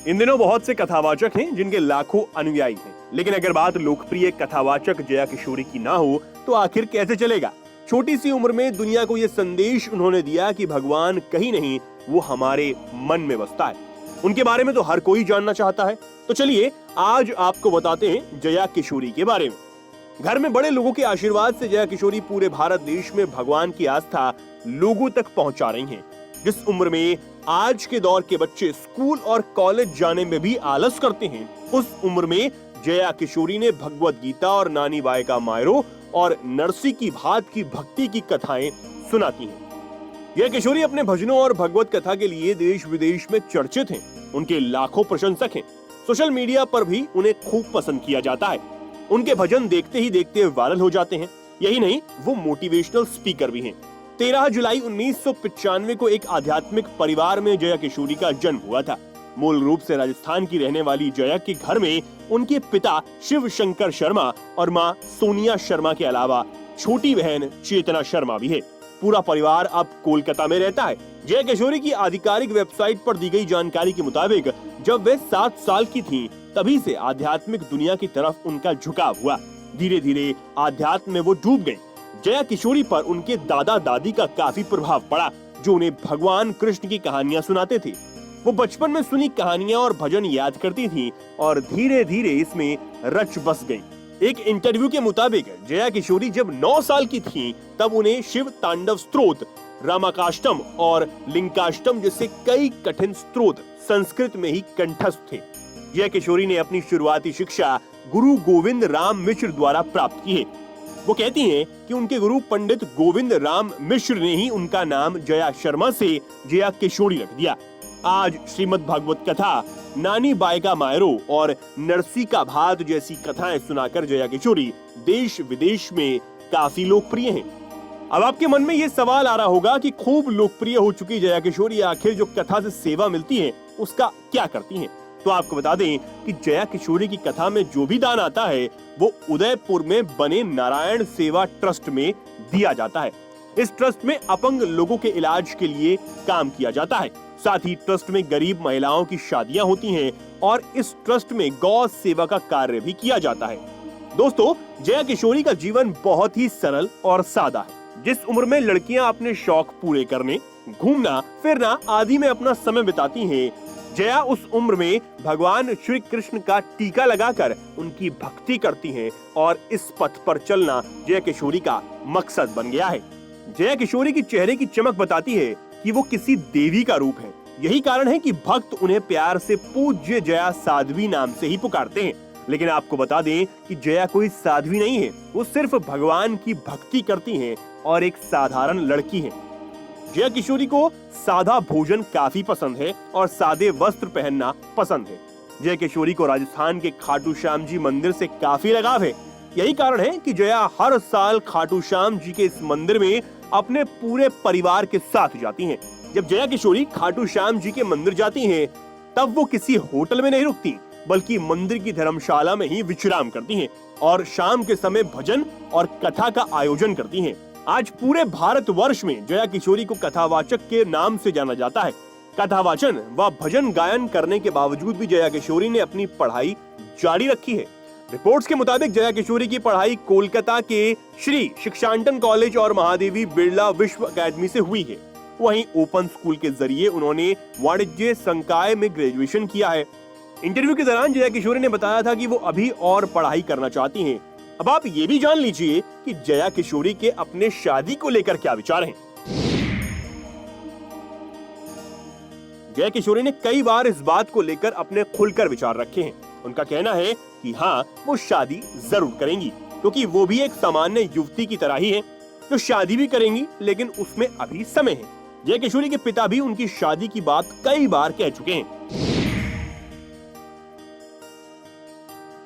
इन दिनों बहुत से कथावाचक हैं जिनके लाखों अनुयायी हैं, लेकिन अगर बात लोकप्रिय कथावाचक जया किशोरी की ना हो तो आखिर कैसे चलेगा। छोटी सी उम्र में दुनिया को ये संदेश उन्होंने दिया कि भगवान कहीं नहीं, वो हमारे मन में बसता है। उनके बारे में तो हर कोई जानना चाहता है, तो चलिए आज आपको बताते हैं जया किशोरी के बारे में। घर में बड़े लोगों के आशीर्वाद से जया किशोरी पूरे भारत देश में भगवान की आस्था लोगों तक पहुंचा रही हैं। जिस उम्र में आज के दौर के बच्चे स्कूल और कॉलेज जाने में भी आलस करते हैं, उस उम्र में जया किशोरी ने भगवत गीता और नानी बाई का मायरो और नरसी की भात की भक्ति की कथाएं सुनाती हैं। जया किशोरी अपने भजनों और भगवत कथा के लिए देश विदेश में चर्चित हैं। उनके लाखों प्रशंसक हैं। सोशल मीडिया पर भी उन्हें खूब पसंद किया जाता है। उनके भजन देखते ही देखते वायरल हो जाते हैं। यही नहीं, वो मोटिवेशनल स्पीकर भी हैं। 13 जुलाई 1995 को एक आध्यात्मिक परिवार में जया किशोरी का जन्म हुआ था। मूल रूप से राजस्थान की रहने वाली जया के घर में उनके पिता शिव शंकर शर्मा और मां सोनिया शर्मा के अलावा छोटी बहन चेतना शर्मा भी है। पूरा परिवार अब कोलकाता में रहता है। जया किशोरी की आधिकारिक वेबसाइट पर दी गई जानकारी के मुताबिक जब वे 7 साल की थीं, तभी से आध्यात्मिक दुनिया की तरफ उनका झुकाव हुआ। धीरे धीरे आध्यात्म में वो डूब गईं। जया किशोरी पर उनके दादा दादी का काफी प्रभाव पड़ा, जो उन्हें भगवान कृष्ण की कहानियां सुनाते थे। वो बचपन में सुनी कहानियां और भजन याद करती थीं और धीरे धीरे इसमें रच बस गईं। एक इंटरव्यू के मुताबिक जया किशोरी जब 9 साल की थीं, तब उन्हें शिव तांडव स्तोत्र, रामाकाष्टम और लिंकाष्टम जैसे कई कठिन स्तोत्र संस्कृत में ही कंठस्थ थे। जया किशोरी ने अपनी शुरुआती शिक्षा गुरु गोविंद राम मिश्र द्वारा प्राप्त की है। वो कहती हैं कि उनके गुरु पंडित गोविंद राम मिश्र ने ही उनका नाम जया शर्मा से जया किशोरी रख दिया। आज श्रीमद् भागवत कथा, नानी बाई का मायरो और नरसी का भात जैसी कथाएं सुनाकर जया किशोरी देश विदेश में काफी लोकप्रिय हैं। अब आपके मन में ये सवाल आ रहा होगा कि खूब लोकप्रिय हो चुकी जया किशोरी आखिर जो कथा से सेवा मिलती है उसका क्या करती हैं? तो आपको बता दें कि जया किशोरी की कथा में जो भी दान आता है वो उदयपुर में बने नारायण सेवा ट्रस्ट में दिया जाता है। इस ट्रस्ट में अपंग लोगों के इलाज के लिए काम किया जाता है। साथ ही ट्रस्ट में गरीब महिलाओं की शादियां होती हैं और इस ट्रस्ट में गौ सेवा का कार्य भी किया जाता है। दोस्तों, जया किशोरी का जीवन बहुत ही सरल और सादा है। जिस उम्र में लड़कियां अपने शौक पूरे करने, घूमना फिरना आदि में अपना समय बिताती हैं, जया उस उम्र में भगवान श्री कृष्ण का टीका लगाकर उनकी भक्ति करती हैं और इस पथ पर चलना जया किशोरी का मकसद बन गया है। जया किशोरी की चेहरे की चमक बताती है कि वो किसी देवी का रूप है। यही कारण है कि भक्त उन्हें प्यार से पूज्य जया साध्वी नाम से ही पुकारते हैं। लेकिन आपको बता दें कि जया कोई साध्वी नहीं है, वो सिर्फ भगवान की भक्ति करती हैं और एक साधारण लड़की है। जया किशोरी को सादा भोजन काफी पसंद है और सादे वस्त्र पहनना पसंद है। जया किशोरी को राजस्थान के खाटू श्याम जी मंदिर से काफी लगाव है। यही कारण है कि जया हर साल खाटू श्याम जी के इस मंदिर में अपने पूरे परिवार के साथ जाती हैं। जब जया किशोरी खाटू श्याम जी के मंदिर जाती हैं, तब वो किसी होटल में नहीं रुकती, बल्कि मंदिर की धर्मशाला में ही विश्राम करती हैं और शाम के समय भजन और कथा का आयोजन करती हैं। आज पूरे भारत वर्ष में जया किशोरी को कथावाचक के नाम से जाना जाता है। कथावाचन व भजन गायन करने के बावजूद भी जया किशोरी ने अपनी पढ़ाई जारी रखी है। रिपोर्ट्स के मुताबिक जया किशोरी की पढ़ाई कोलकाता के श्री शिक्षांतन कॉलेज और महादेवी बिरला विश्व अकेडमी से हुई है। वहीं ओपन स्कूल के जरिए उन्होंने वाणिज्य संकाय में ग्रेजुएशन किया है। इंटरव्यू के दौरान जया किशोरी ने बताया था कि वो अभी और पढ़ाई करना चाहती हैं। अब आप ये भी जान लीजिए कि जया किशोरी के अपने शादी को लेकर क्या विचार हैं। जया किशोरी ने कई बार इस बात को लेकर अपने खुलकर विचार रखे हैं। उनका कहना है कि हाँ, वो शादी जरूर करेंगी, क्योंकि वो भी एक सामान्य युवती की तरह ही है जो शादी भी करेंगी, लेकिन उसमें अभी समय है। जया किशोरी के पिता भी उनकी शादी की बात कई बार कह चुके हैं।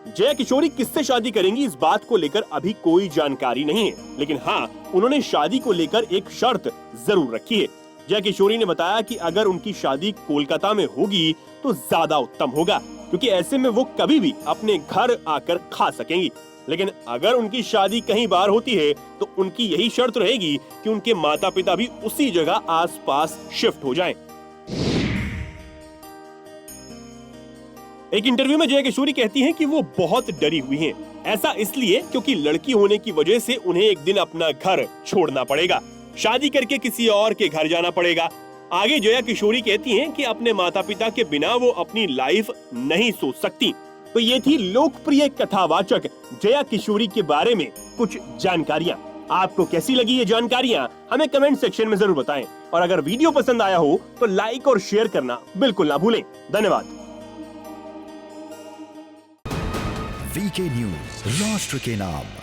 जया किशोरी किससे शादी करेंगी इस बात को लेकर अभी कोई जानकारी नहीं है, लेकिन हाँ, उन्होंने शादी को लेकर एक शर्त जरूर रखी है। जया किशोरी ने बताया कि अगर उनकी शादी कोलकाता में होगी तो ज्यादा उत्तम होगा, क्योंकि ऐसे में वो कभी भी अपने घर आकर खा सकेंगी। लेकिन अगर उनकी शादी कहीं बाहर होती है तो उनकी यही शर्त रहेगी कि उनके माता पिता भी उसी जगह आसपास शिफ्ट हो जाएं। एक इंटरव्यू में जया किशोरी कहती हैं कि वो बहुत डरी हुई हैं। ऐसा इसलिए क्योंकि लड़की होने की वजह से उन्हें एक दिन अपना घर छोड़ना पड़ेगा, शादी करके किसी और के घर जाना पड़ेगा। आगे जया किशोरी कहती हैं कि अपने माता पिता के बिना वो अपनी लाइफ नहीं सोच सकती। तो ये थी लोकप्रिय कथावाचक जया किशोरी के बारे में कुछ जानकारियां। आपको कैसी लगी ये जानकारियां हमें कमेंट सेक्शन में जरूर बताएं। और अगर वीडियो पसंद आया हो तो लाइक और शेयर करना बिल्कुल ना भूलें। धन्यवाद। वीके न्यूज, राष्ट्र के नाम।